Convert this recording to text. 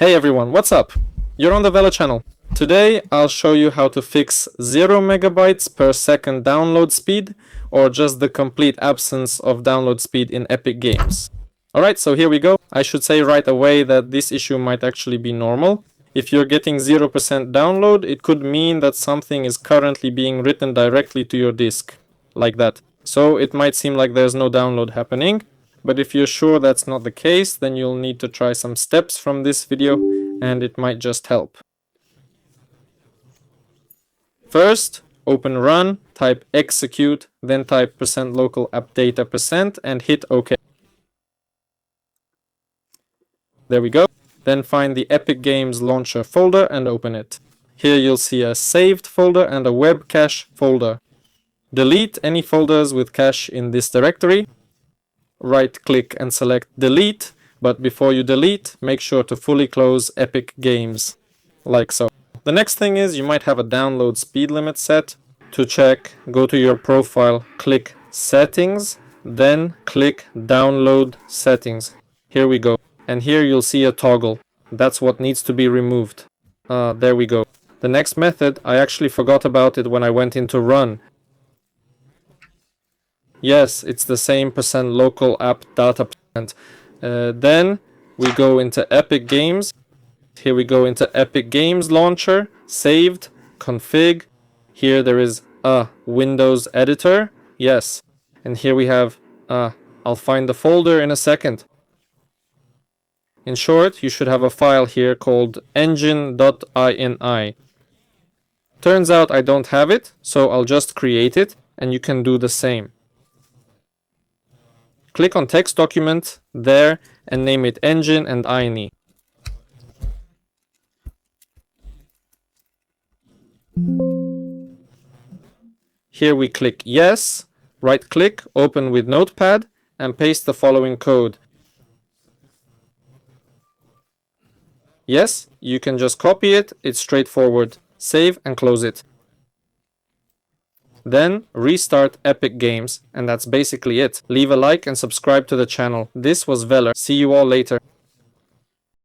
Hey everyone, what's up? You're on the Vela channel. Today I'll show you how to fix 0 megabytes per second download speed or just the complete absence of download speed in Epic Games. Alright, so here we go. I should say right away that this issue might actually be normal. If you're getting 0% download, it could mean that something is currently being written directly to your disk, like that. So it might seem like there's no download happening, but if you're sure that's not the case, then you'll need to try some steps from this video and it might just help. First, open run, type execute, then type %local app data % and hit OK. There we go. Then find the Epic Games launcher folder and open it. Here you'll see a saved folder and a web cache folder. Delete any folders with cache in this directory. Right click and select delete, but before you delete, make sure to fully close Epic Games, like so. The next thing is you might have a download speed limit set. To check, go to your profile, click settings, then click download settings. Here we go. And here you'll see a toggle. That's what needs to be removed. There we go. The next method, I actually forgot about it when I went into run. Yes, it's the same %local app data %. Then we go into Epic Games. Here we go into Epic Games launcher, saved, config. Here there is a Windows editor. Yes. And here we have, I'll find the folder in a second. In short, you should have a file here called engine.ini. Turns out I don't have it, so I'll just create it and you can do the same. Click on text document there and name it engine and ini. Here we click yes, right click, open with notepad and paste the following code. Yes, you can just copy it, it's straightforward. Save and close it. Then restart Epic Games, and that's basically it. Leave a like and subscribe to the channel. This was Veller. See you all later.